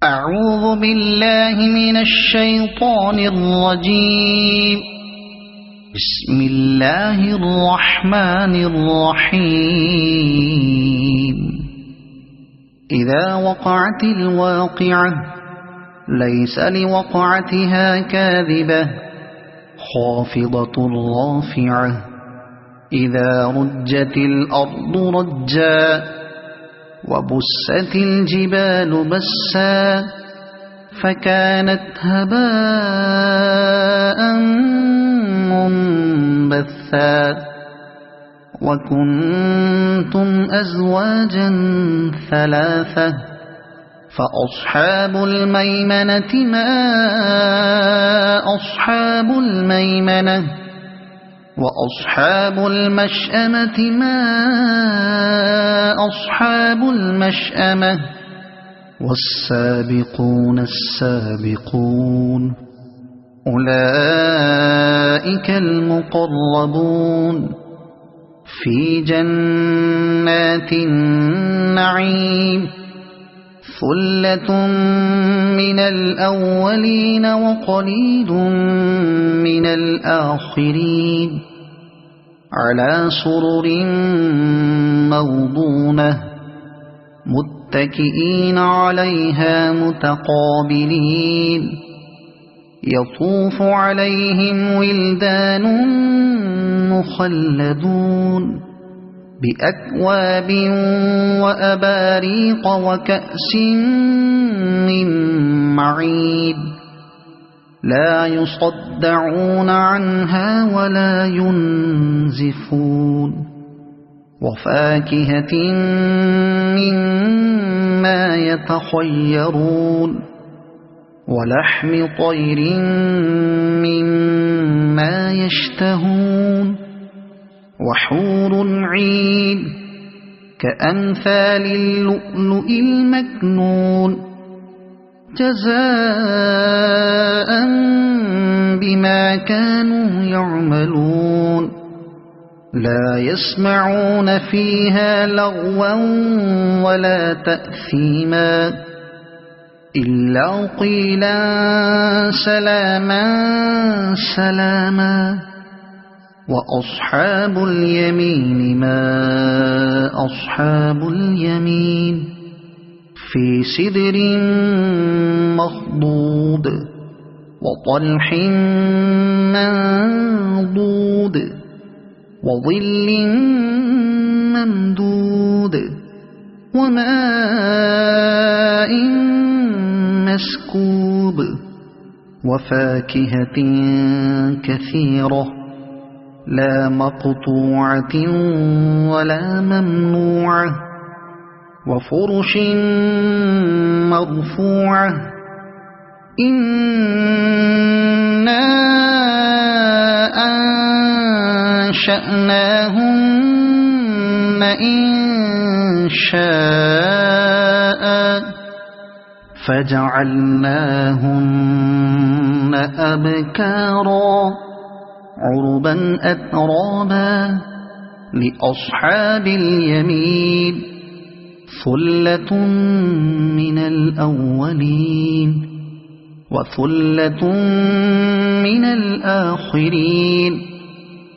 أعوذ بالله من الشيطان الرجيم. بسم الله الرحمن الرحيم. إذا وقعت الواقعة ليس لوقعتها كاذبة خافضة رافعة إذا رجت الأرض رجا وبست الجبال بسا فكانت هباء منبثا وكنتم أزواجا ثلاثة فأصحاب الميمنة ما أصحاب الميمنة وأصحاب المشأمة ما أصحاب المشأمة والسابقون السابقون أولئك المقربون في جنات النعيم ثلة من الأولين وقليل من الآخرين على سرر موضونة متكئين عليها متقابلين يطوف عليهم ولدان مخلدون بأكواب وأباريق وكأس من معين لا يصدعون عنها ولا ينزفون وفاكهة مما يتخيرون ولحم طير مما يشتهون وحور عين كأمثال اللؤلؤ المكنون جزاء بما كانوا يعملون لا يسمعون فيها لغوا ولا تأثيما إلا قيلا سلاما سلاما وأصحاب اليمين ما أصحاب اليمين في سدر مخضود وطلح منضود وظل ممدود وماء مسكوب وفاكهة كثيرة لا مقطوعة ولا ممنوعة وفرش مرفوعة إنا أنشأناهن إنشاء فجعلناهن أبكارا عربا أترابا لأصحاب اليمين ثلة من الأولين وثلة من الآخرين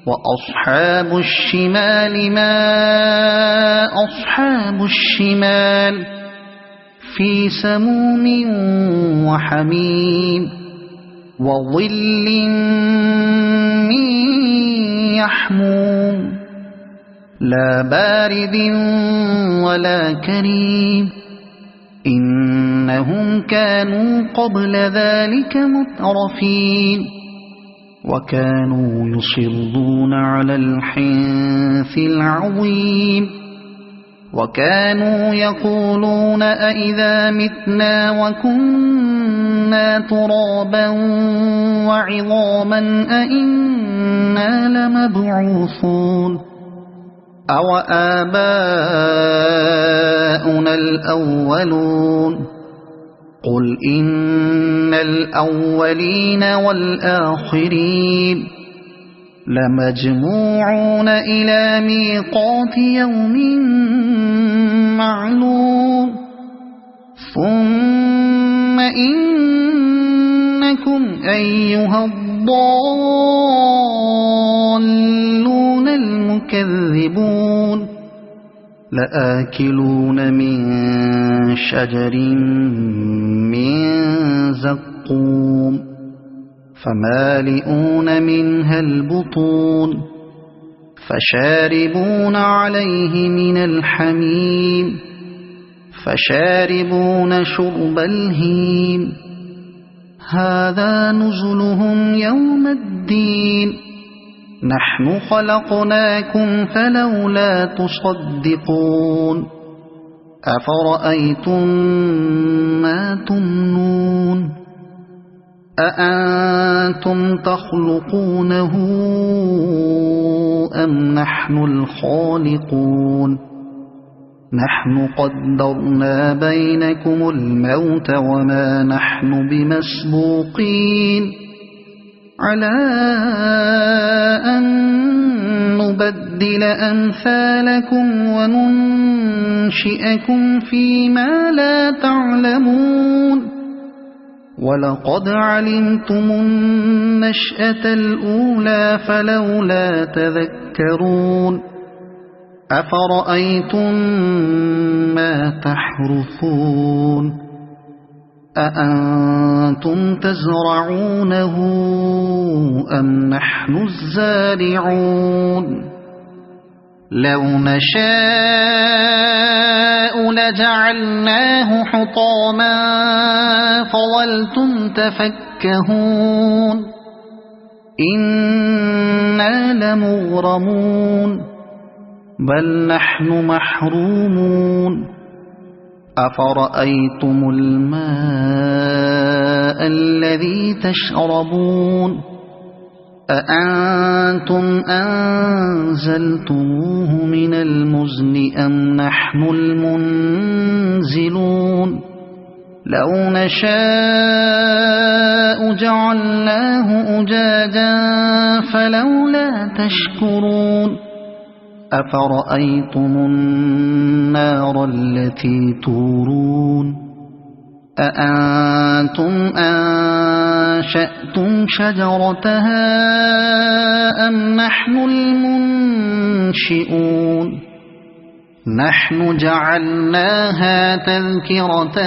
وأصحاب الشمال ما أصحاب الشمال في سموم وحميم وظل من يحموم لا بارد ولا كريم إنهم كانوا قبل ذلك مترفين وكانوا يصرون على الحنث العظيم وكانوا يقولون أئذا متنا وكنا ترابا وعظاما أئنا لمبعوثون أو آباؤنا الأولون قل إن الأولين والآخرين لمجموعون إلى ميقات يوم معلوم ثم إنكم أيها الضالون المكذبون لآكلون من شجر من زقوم فمالئون منها البطون فشاربون عليه من الحميم فشاربون شرب الهيم هذا نزلهم يوم الدين نحن خلقناكم فلولا تصدقون أفرأيتم ما تمنون أأنتم تخلقونه أم نحن الخالقون نحن قدرنا بينكم الموت وما نحن بمسبوقين على أن نبدل أمثالكم وننشئكم فيما لا تعلمون ولقد علمتم النشأة الأولى فلولا تذكرون أفرأيتم ما تحرثون أأنتم تزرعونه أم نحن الزارعون لو نشاء لجعلناه حطاما فظلتم تفكهون إنا لمغرمون بل نحن محرومون أفرأيتم الماء الذي تشربون أأنتم أنزلتموه من المزن أم نحن المنزلون لو نشاء جعلناه أجاجا فلولا تشكرون أفرأيتم النار التي تورون أأنتم أنشأتم شجرتها أم نحن المنشئون نحن جعلناها تذكرة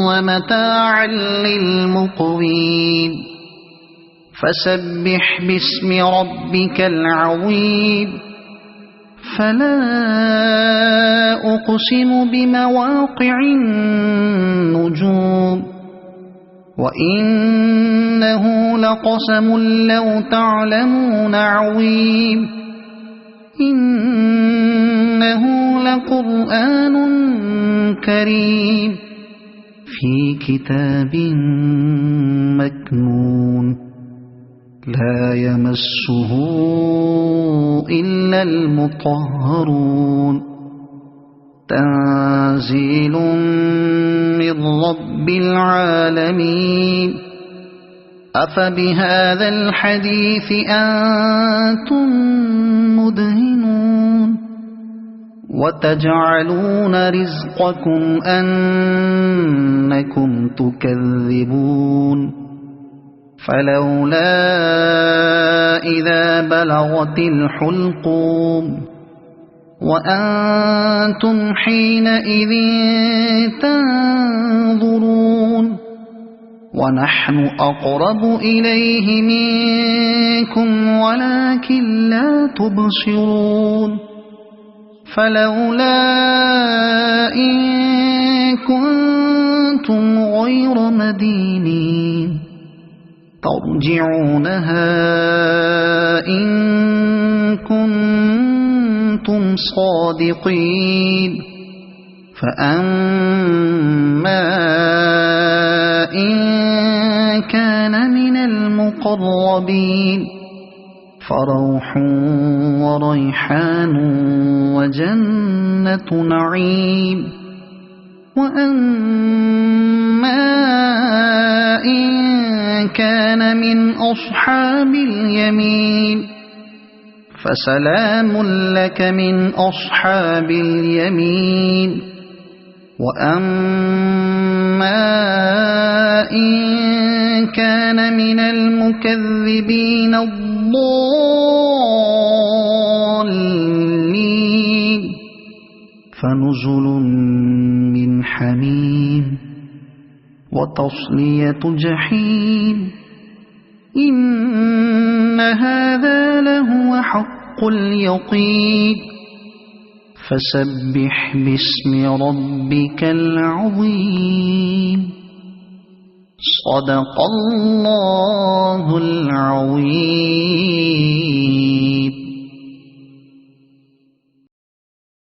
ومتاعا للمقوين فسبح باسم ربك العظيم فلا أقسم بمواقع النجوم وإنه لقسم لو تعلمون عظيم إنه لقرآن كريم في كتاب مكنون لا يمسه إلا المطهرون تنزيل من رب العالمين أفبهذا الحديث أنتم مدهنون وتجعلون رزقكم أنكم تكذبون فلولا إذا بلغت الحلقوم وأنتم حينئذ تنظرون ونحن أقرب إليه منكم ولكن لا تبصرون فلولا إن كنتم غير مدينين ترجعونها إن كنتم صادقين فأما إن كان من المقربين فروح وريحان وجنة نعيم وأما إن كان من أصحاب اليمين فسلام لك من أصحاب اليمين وأما إن كان من المكذبين الضالين فنزل من حميم وتصلية جحيم إن هذا لهو حق اليقين فسبح باسم ربك العظيم صدق الله العظيم.